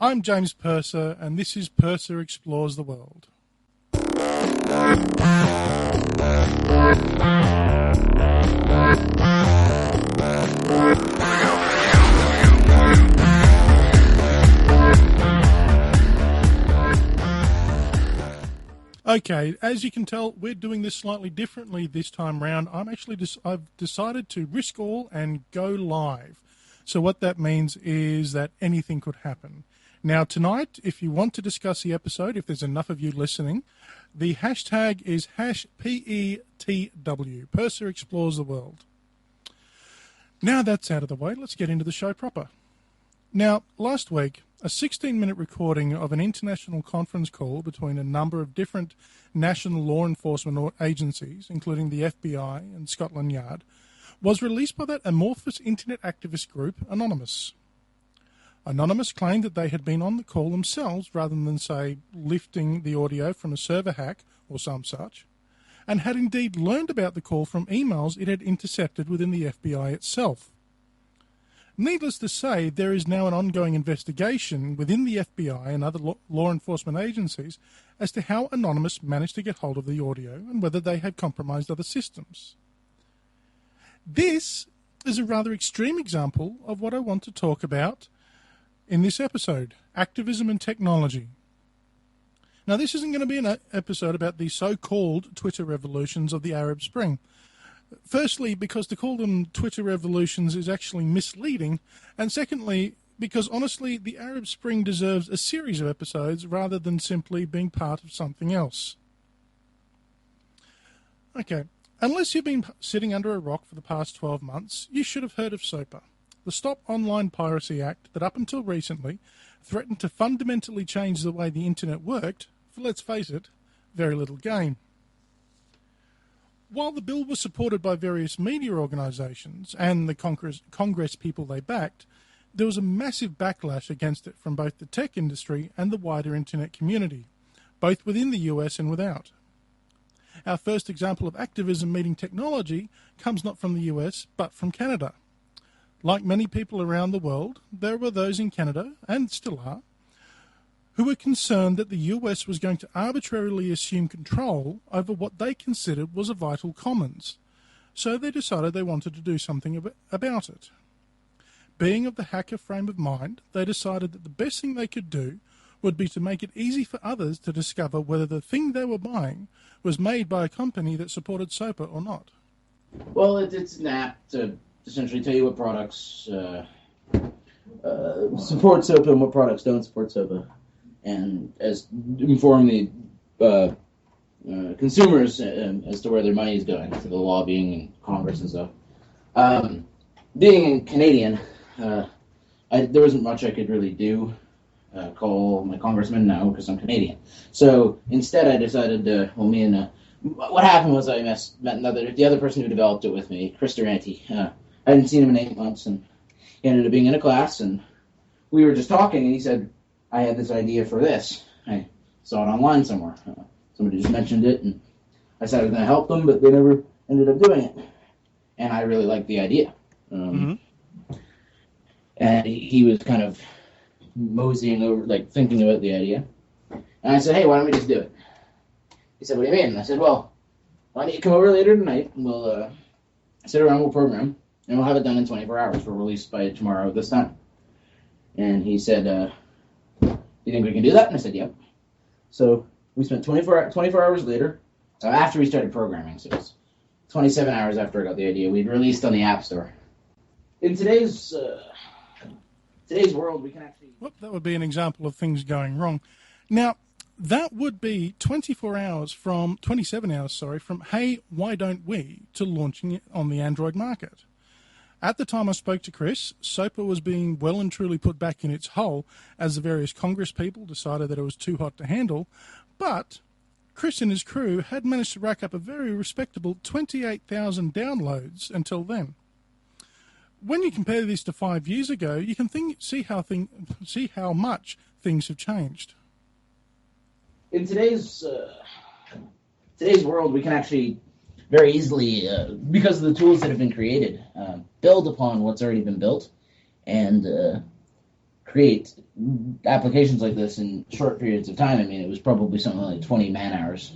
I'm James Purser, and this is Purser Explores the World. Okay, as you can tell, we're doing this slightly differently this time round. I've decided to risk all and go live. So what that means is that anything could happen. Now tonight, if you want to discuss the episode, if there's enough of you listening, the hashtag is #PETW, Purser Explores the World. Now that's out of the way, let's get into the show proper. Now, last week, a 16-minute recording of an international conference call between a number of different national law enforcement agencies, including the FBI and Scotland Yard, was released by that amorphous internet activist group, Anonymous. Anonymous claimed that they had been on the call themselves rather than, say, lifting the audio from a server hack or some such, and had indeed learned about the call from emails it had intercepted within the FBI itself. Needless to say, there is now an ongoing investigation within the FBI and other law enforcement agencies as to how Anonymous managed to get hold of the audio and whether they had compromised other systems. This is a rather extreme example of what I want to talk about in this episode, activism and technology. Now, this isn't going to be an episode about the so-called Twitter revolutions of the Arab Spring. Firstly, because to call them Twitter revolutions is actually misleading, and secondly, because honestly, the Arab Spring deserves a series of episodes rather than simply being part of something else. Okay, unless you've been sitting under a rock for the past 12 months, you should have heard of SOPA, the Stop Online Piracy Act that up until recently threatened to fundamentally change the way the internet worked for, let's face it, very little gain. While the bill was supported by various media organisations and the Congress people they backed, there was a massive backlash against it from both the tech industry and the wider internet community, both within the US and without. Our first example of activism meeting technology comes not from the US, but from Canada. Like many people around the world, there were those in Canada, and still are, who were concerned that the US was going to arbitrarily assume control over what they considered was a vital commons. So they decided they wanted to do something about it. Being of the hacker frame of mind, they decided that the best thing they could do would be to make it easy for others to discover whether the thing they were buying was made by a company that supported SOPA or not. Well, it's an app to essentially tell you what products support SOPA and what products don't support SOPA, and as inform the consumers as to where their money is going, to the lobbying and Congress and stuff. Being Canadian, there wasn't much I could really do. Call my congressman now because I'm Canadian. So instead, I decided to. What happened was I met the other person who developed it with me, Chris Durante. I hadn't seen him in 8 months, and he ended up being in a class, and we were just talking, and he said, I had this idea for this. I saw it online somewhere. Somebody just mentioned it, and I said I was going to help them, but they never ended up doing it. And I really liked the idea. And he was kind of moseying over, like, thinking about the idea. And I said, hey, why don't we just do it? He said, what do you mean? And I said, well, why don't you come over later tonight, and we'll sit around, we'll program, and we'll have it done in 24 hours for release by tomorrow this time. And he said, you think we can do that? And I said, yep. So we spent 24 hours later, after we started programming, so it was 27 hours after I got the idea, we'd released on the App Store. In today's world, we can actually... Well, that would be an example of things going wrong. Now, that would be 27 hours from, hey, why don't we, to launching it on the Android market. At the time I spoke to Chris, SOPA was being well and truly put back in its hole as the various Congress people decided that it was too hot to handle, but Chris and his crew had managed to rack up a very respectable 28,000 downloads until then. When you compare this to 5 years ago, you can see how much things have changed. In today's world, we can actually very easily, because of the tools that have been created, build upon what's already been built and create applications like this in short periods of time. I mean, it was probably something like 20 man hours,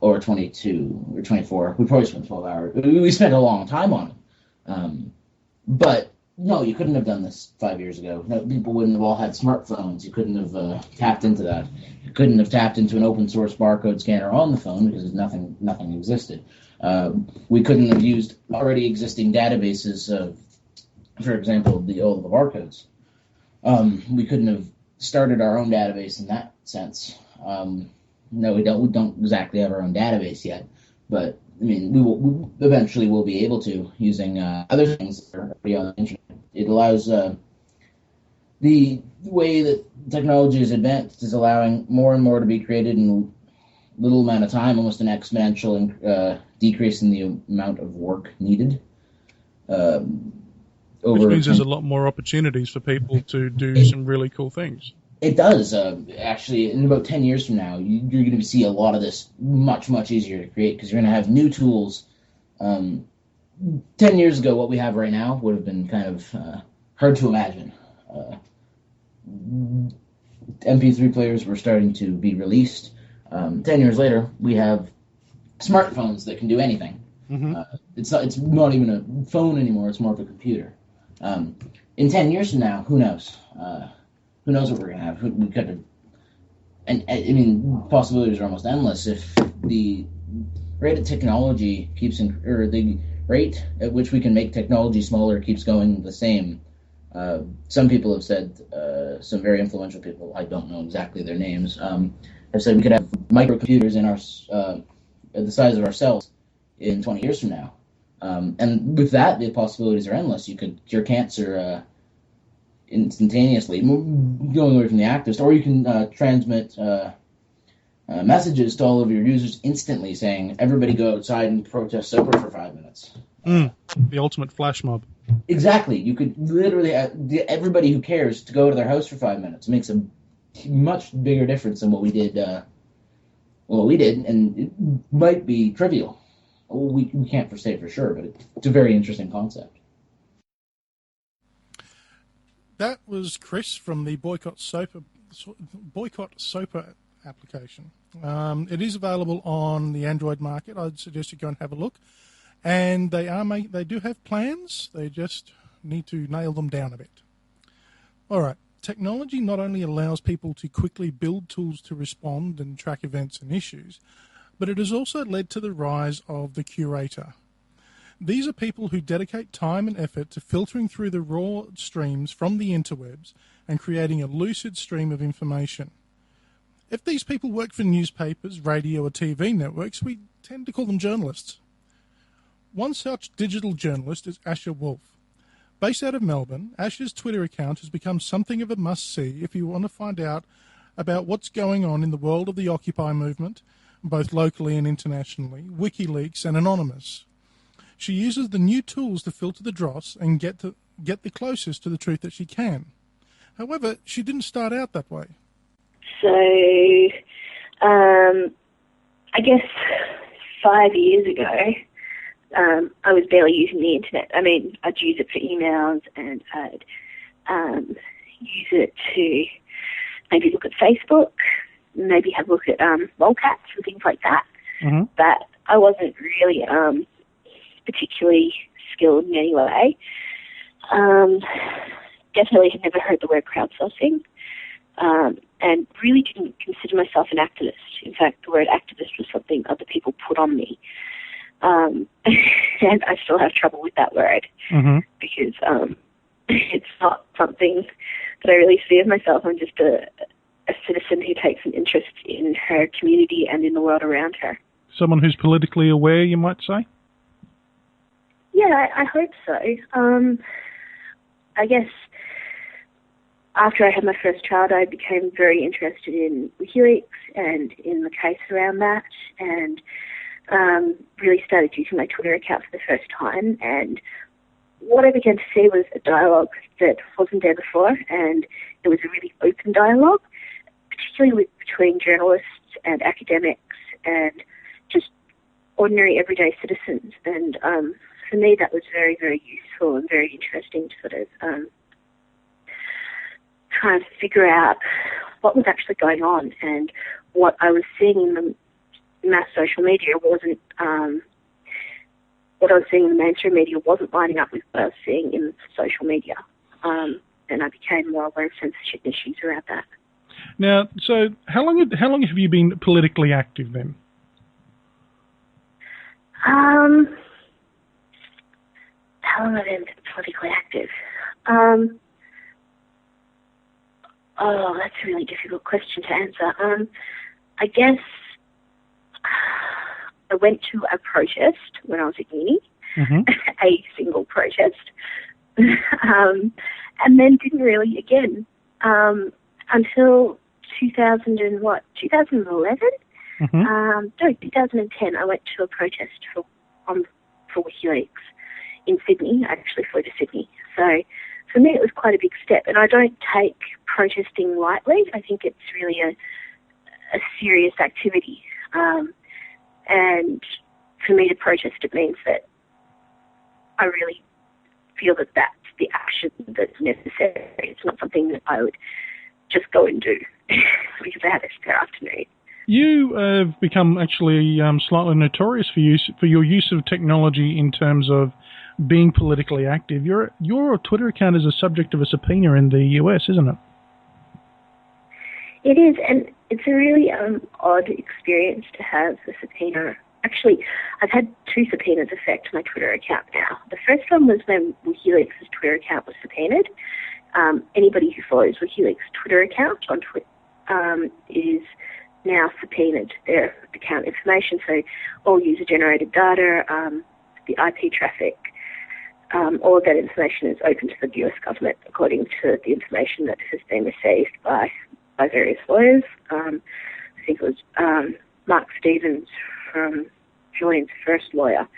or 22 or 24. We probably spent 12 hours. We spent a long time on it. But no, you couldn't have done this 5 years ago. No, people wouldn't have all had smartphones. You couldn't have tapped into that. You couldn't have tapped into an open source barcode scanner on the phone because nothing existed. We couldn't have used already existing databases of, for example, all the barcodes. We couldn't have started our own database in that sense. No, we don't exactly have our own database yet, but I mean, we eventually will be able to using other things that are already on the internet. It allows the way that technology is advanced is allowing more and more to be created in a little amount of time, almost an exponential decrease in the amount of work needed. Which means there's a lot more opportunities for people to do some really cool things. It does. Actually, in about 10 years from now, you're going to see a lot of this much, much easier to create because you're going to have new tools. 10 years ago, what we have right now would have been kind of hard to imagine. MP3 players were starting to be released. 10 years later, we have smartphones that can do anything. Mm-hmm. It's not even a phone anymore. It's more of a computer. In 10 years from now, who knows? Who knows what we're going to have? We could have, and I mean, possibilities are almost endless if the rate of technology keeps or the rate at which we can make technology smaller keeps going the same. Some people have said, some very influential people, I don't know exactly their names, have said we could have microcomputers in our the size of our cells in 20 years from now. And with that, the possibilities are endless. You could cure cancer instantaneously, going away from the activist, or you can transmit messages to all of your users instantly saying, everybody go outside and protest SOPA for 5 minutes. The ultimate flash mob. Exactly. You could literally everybody who cares to go to their house for 5 minutes. It makes a much bigger difference than what we did, and it might be trivial. We can't say for sure, but it's a very interesting concept. That was Chris from the Boycott SOPA application. It is available on the Android market. I'd suggest you go and have a look. And they do have plans. They just need to nail them down a bit. All right. Technology not only allows people to quickly build tools to respond and track events and issues, but it has also led to the rise of the curator. These are people who dedicate time and effort to filtering through the raw streams from the interwebs and creating a lucid stream of information. If these people work for newspapers, radio or TV networks, we tend to call them journalists. One such digital journalist is Asher Wolf. Based out of Melbourne, Asher's Twitter account has become something of a must-see if you want to find out about what's going on in the world of the Occupy movement, both locally and internationally, WikiLeaks and Anonymous. She uses the new tools to filter the dross and get the closest to the truth that she can. However, she didn't start out that way. So, I guess 5 years ago, I was barely using the internet. I mean, I'd use it for emails and I'd use it to maybe look at Facebook, maybe have a look at lolcats and things like that. Mm-hmm. But I wasn't really particularly skilled in any way. Definitely had never heard the word crowdsourcing, and really didn't consider myself an activist. In fact, the word activist was something other people put on me. And I still have trouble with that word, mm-hmm. because it's not something that I really see of myself. I'm just a citizen who takes an interest in her community and in the world around her. Someone who's politically aware, you might say? Yeah, I hope so. I guess after I had my first child, I became very interested in WikiLeaks and in the case around that, and really started using my Twitter account for the first time. And what I began to see was a dialogue that wasn't there before, and it was a really open dialogue, particularly between journalists and academics and just ordinary everyday citizens. And for me, that was very, very useful and very interesting to sort of trying to figure out what was actually going on, and what I was seeing in the mass social media wasn't, what I was seeing in the mainstream media wasn't lining up with what I was seeing in social media. And I became more aware of censorship issues around that. Now, so how long have you been politically active then? How long have I been politically active? Oh, that's a really difficult question to answer. I guess I went to a protest when I was at uni, a single protest, and then didn't really again until 2011? No, 2010. I went to a protest for WikiLeaks in Sydney. I actually flew to Sydney. So for me, it was quite a big step. And I don't take protesting lightly. I think it's really a serious activity. And for me to protest, it means that I really feel that that's the action that's necessary. It's not something that I would just go and do because I had a spare afternoon. You have become actually slightly notorious for your use of technology in terms of being politically active. Your Twitter account is a subject of a subpoena in the US, isn't it? It is, and it's a really odd experience to have a subpoena. Actually, I've had 2 subpoenas affect my Twitter account now. The first one was when WikiLeaks' Twitter account was subpoenaed. Anybody who follows WikiLeaks' Twitter account on Twitter is now subpoenaed their account information, so all user-generated data, the IP traffic, all of that information is open to the US government according to the information that has been received by various lawyers. I think it was Mark Stevens from Julian's first lawyer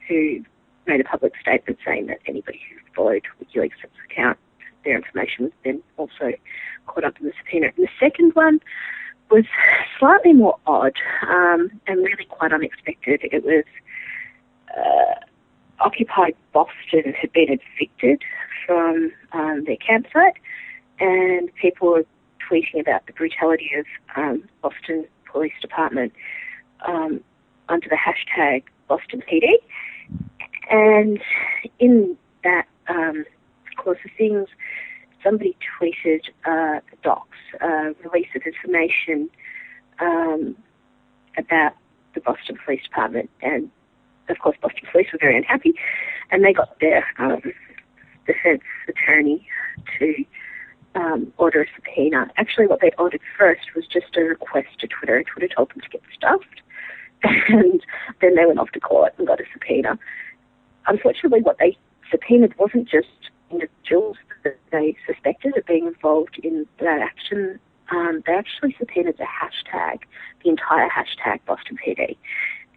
who made a public statement saying that anybody who followed WikiLeaks' account, their information was then also caught up in the subpoena. And the second one was slightly more odd and really quite unexpected. It was Occupy Boston had been evicted from their campsite, and people were tweeting about the brutality of Boston Police Department under the hashtag BostonPD. And in that course of things, somebody tweeted the docs, release of information about the Boston Police Department. And, of course, Boston Police were very unhappy, and they got their defense attorney to order a subpoena. Actually, what they ordered first was just a request to Twitter. Twitter told them to get stuffed, and then they went off to court and got a subpoena. Unfortunately, what they subpoenaed wasn't just individuals that they suspected of being involved in that action. They actually subpoenaed the hashtag, the entire hashtag BostonPD.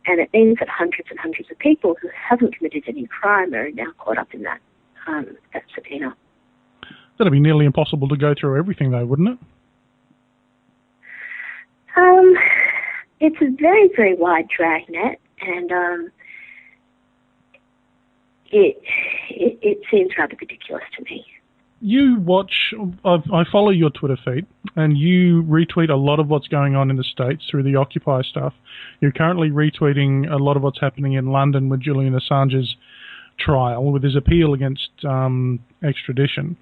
And it means that hundreds and hundreds of people who haven't committed any crime are now caught up in that subpoena. That'd be nearly impossible to go through everything, though, wouldn't it? It's a very, very wide dragnet, and it seems rather ridiculous to me. You watch, I follow your Twitter feed, and you retweet a lot of what's going on in the States through the Occupy stuff. You're currently retweeting a lot of what's happening in London with Julian Assange's trial, with his appeal against extradition.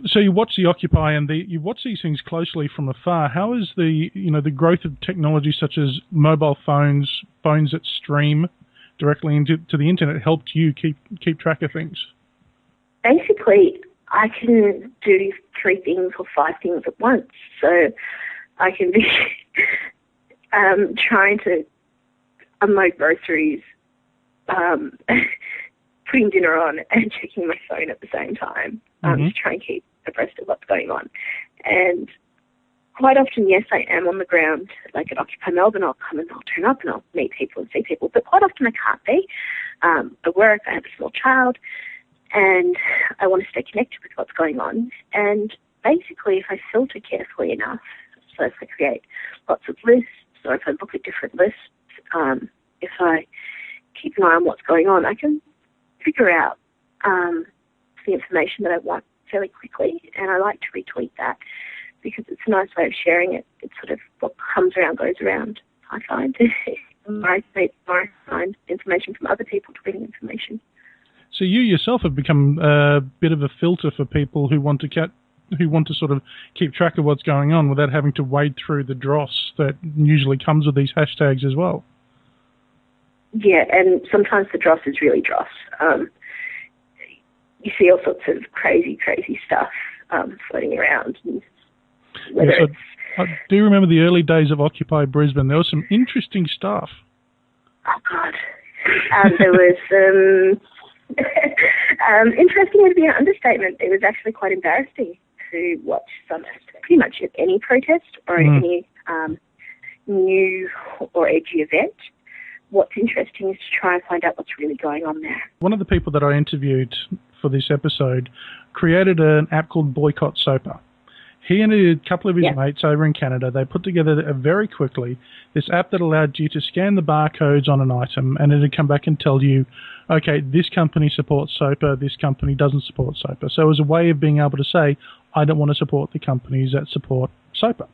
So you watch the Occupy, and you watch these things closely from afar. How is the growth of technology such as mobile phones that stream directly into the internet helped you keep track of things? Basically, I can do 3 things or 5 things at once. So I can be trying to unload groceries, putting dinner on, and checking my phone at the same time to try and keep abreast of what's going on. And quite often, yes, I am on the ground, like at Occupy Melbourne. I'll come and I'll turn up and I'll meet people and see people. But quite often I can't be. I work, I have a small child, and I want to stay connected with what's going on. And basically, if I filter carefully enough, so if I create lots of lists, or if I look at different lists, if I keep an eye on what's going on, I can figure out the information that I want fairly quickly, and I like to retweet that because it's a nice way of sharing it. It's sort of what comes around goes around, I find. I find information from other people tweeting information. So you yourself have become a bit of a filter for people who want to sort of keep track of what's going on without having to wade through the dross that usually comes with these hashtags as well. Yeah, and sometimes the dross is really dross. You see all sorts of crazy stuff floating around. Yes, I do remember the early days of Occupy Brisbane. There was some interesting stuff. Oh, God. There was interesting would be an understatement. It was actually quite embarrassing to watch pretty much at any protest or at any new or edgy event. What's interesting is to try and find out what's really going on there. One of the people that I interviewed for this episode created an app called Boycott SOPA. He and a couple of his mates over in Canada, they put together very quickly this app that allowed you to scan the barcodes on an item and it would come back and tell you, okay, this company supports SOPA, this company doesn't support SOPA. So it was a way of being able to say, I don't want to support the companies that support SOPA.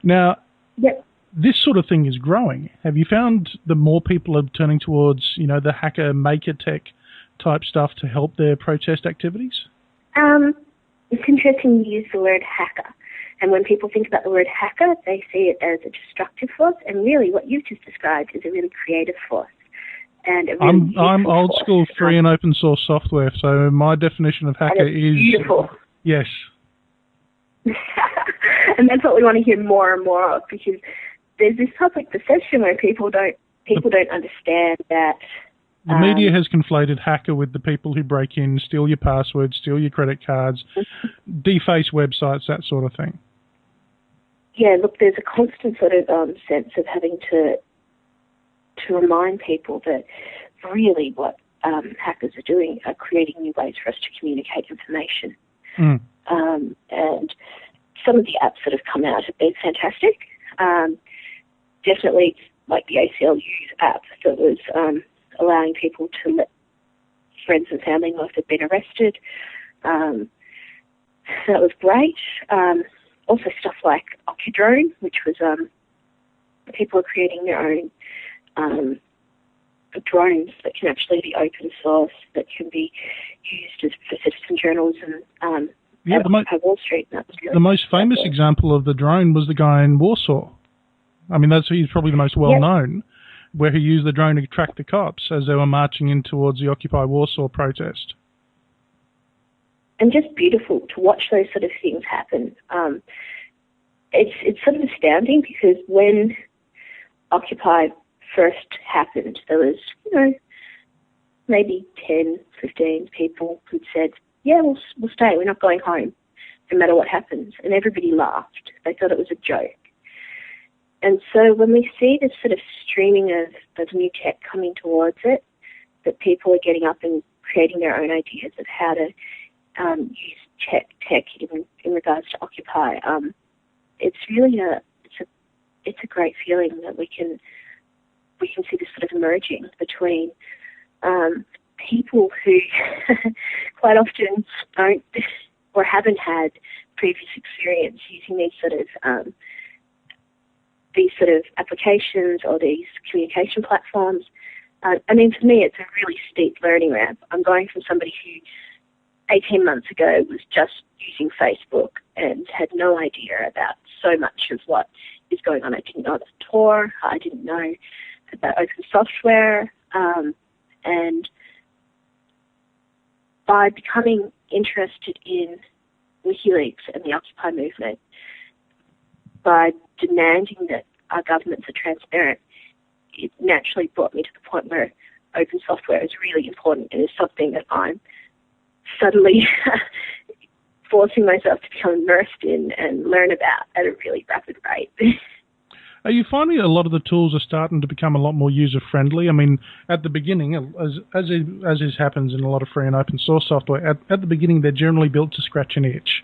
Now, this sort of thing is growing. Have you found that more people are turning towards, the hacker maker tech type stuff to help their protest activities? It's interesting you use the word hacker. And when people think about the word hacker, they see it as a destructive force. And really what you've just described is a really creative force. And a really I'm old school free and open source software. So my definition of hacker is... beautiful. Yes. And that's what we want to hear more and more of, because there's this public perception where people don't understand that... The media has conflated hacker with the people who break in, steal your passwords, steal your credit cards, deface websites, that sort of thing. Yeah, look, there's a constant sort of sense of having to remind people that really what hackers are doing are creating new ways for us to communicate information. And some of the apps that have come out have been fantastic. Definitely like the ACLU's app that was... allowing people to let friends and family know if they've been arrested. That was great. Also stuff like OccuDrone, which was people are creating their own drones that can actually be open source, that can be used for citizen journalism. Wall Street. And that was really the most famous example of the drone was the guy in Warsaw. I mean, he's probably the most well-known. Where he used the drone to track the cops as they were marching in towards the Occupy Warsaw protest. And just beautiful to watch those sort of things happen. It's sort of astounding because when Occupy first happened, there was, maybe 10, 15 people who said, yeah, we'll stay, we're not going home, no matter what happens. And everybody laughed. They thought it was a joke. And so when we see this sort of streaming of new tech coming towards it, that people are getting up and creating their own ideas of how to use tech in regards to Occupy, it's really it's a great feeling that we can see this sort of emerging between people who quite often don't or haven't had previous experience using these sort of applications or these communication platforms. For me, it's a really steep learning ramp. I'm going from somebody who 18 months ago was just using Facebook and had no idea about so much of what is going on. I didn't know about Tor. I didn't know about open software. And by becoming interested in WikiLeaks and the Occupy movement, by demanding that our governments are transparent, it naturally brought me to the point where open software is really important and is something that I'm subtly forcing myself to become immersed in and learn about at a really rapid rate. Are you finding a lot of the tools are starting to become a lot more user-friendly? I mean, at the beginning, as happens in a lot of free and open source software, at the beginning they're generally built to scratch an itch.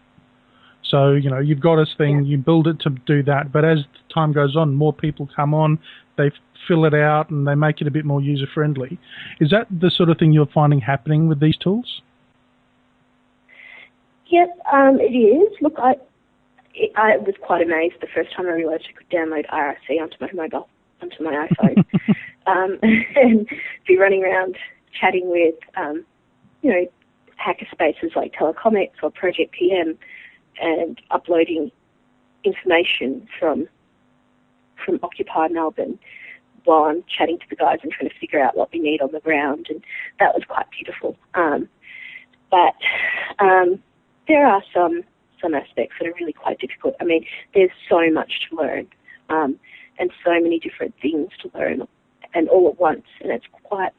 So, you've got this thing, you build it to do that, but as time goes on, more people come on, they fill it out, and they make it a bit more user-friendly. Is that the sort of thing you're finding happening with these tools? Yep, it is. Look, I was quite amazed the first time I realised I could download IRC onto my iPhone, and be running around chatting with, hacker spaces like Telecomics or Project PM, and uploading information from Occupy Melbourne while I'm chatting to the guys and trying to figure out what we need on the ground, and that was quite beautiful. But there are some aspects that are really quite difficult. I mean, there's so much to learn, and so many different things to learn, and all at once, and it's quite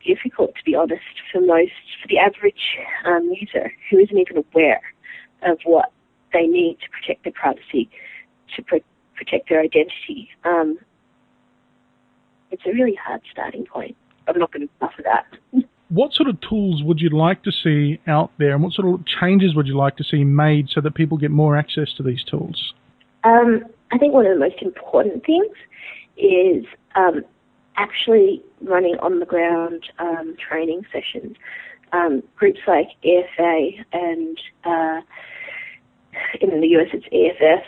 difficult, to be honest, for the average user who isn't even aware of what they need to protect their privacy, to protect their identity. It's a really hard starting point. I'm not going to buffer that. What sort of tools would you like to see out there, and what sort of changes would you like to see made so that people get more access to these tools? I think one of the most important things is actually running on-the-ground training sessions. Groups like EFA and in the US it's EFF,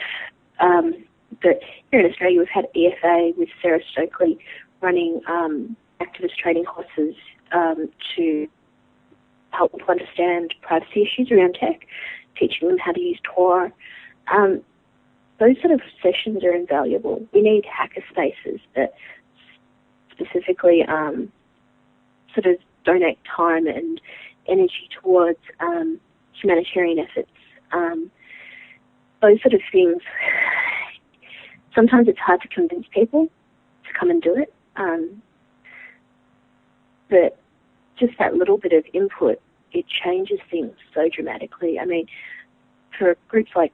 but here in Australia we've had EFA with Sarah Stokely running activist training courses to help people understand privacy issues around tech, teaching them how to use Tor. Those sort of sessions are invaluable. We need hacker spaces that specifically sort of donate time and energy towards humanitarian efforts. Those sort of things, sometimes it's hard to convince people to come and do it, but just that little bit of input, it changes things so dramatically. I mean, for groups like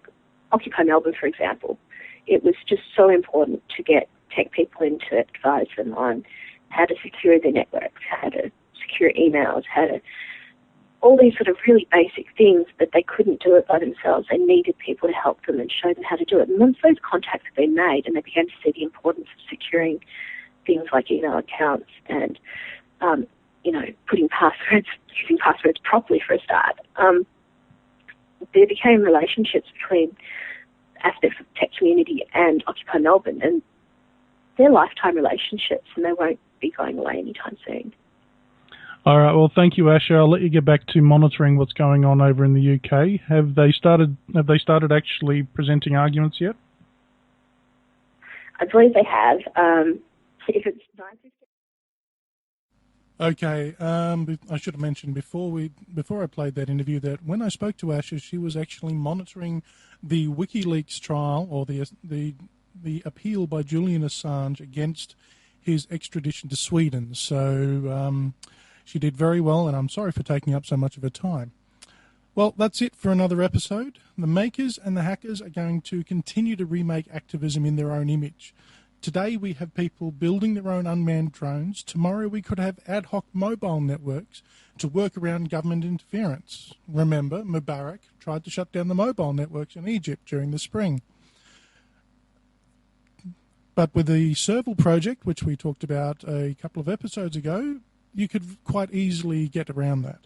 Occupy Melbourne, for example, it was just so important to get tech people in to advise them on how to secure their networks, how to secure emails, all these sort of really basic things, but they couldn't do it by themselves. They needed people to help them and show them how to do it. And once those contacts had been made and they began to see the importance of securing things like email accounts and, using passwords properly for a start, there became relationships between aspects of the tech community and Occupy Melbourne, and they're lifetime relationships, and they won't be going away anytime soon. All right. Well, thank you, Asha. I'll let you get back to monitoring what's going on over in the UK. Have they started actually presenting arguments yet? I believe they have. If it's 9:50. Okay. I should have mentioned before I played that interview that when I spoke to Asha, she was actually monitoring the WikiLeaks trial, or the appeal by Julian Assange against his extradition to Sweden. So she did very well, and I'm sorry for taking up so much of her time. Well, that's it for another episode. The makers and the hackers are going to continue to remake activism in their own image. Today we have people building their own unmanned drones. Tomorrow we could have ad hoc mobile networks to work around government interference. Remember, Mubarak tried to shut down the mobile networks in Egypt during the spring. But with the Serval project, which we talked about a couple of episodes ago, you could quite easily get around that.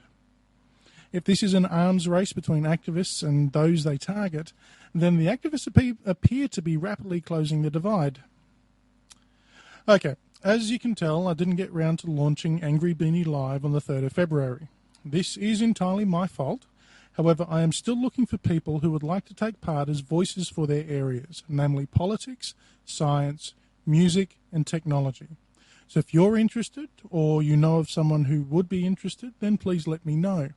If this is an arms race between activists and those they target, then the activists appear to be rapidly closing the divide. Okay, as you can tell, I didn't get round to launching Angry Beanie Live on the 3rd of February. This is entirely my fault. However, I am still looking for people who would like to take part as voices for their areas, namely politics, science, music, and technology. So if you're interested, or you know of someone who would be interested, then please let me know.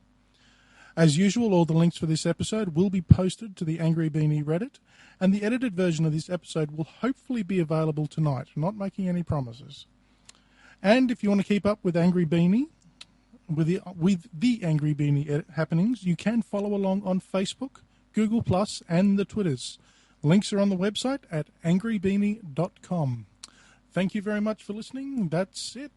As usual, all the links for this episode will be posted to the Angry Beanie Reddit, and the edited version of this episode will hopefully be available tonight. I'm not making any promises. And if you want to keep up with Angry Beanie, with the Angry Beanie happenings, you can follow along on Facebook, Google+, and the Twitters. Links are on the website at angrybeanie.com. Thank you very much for listening. That's it.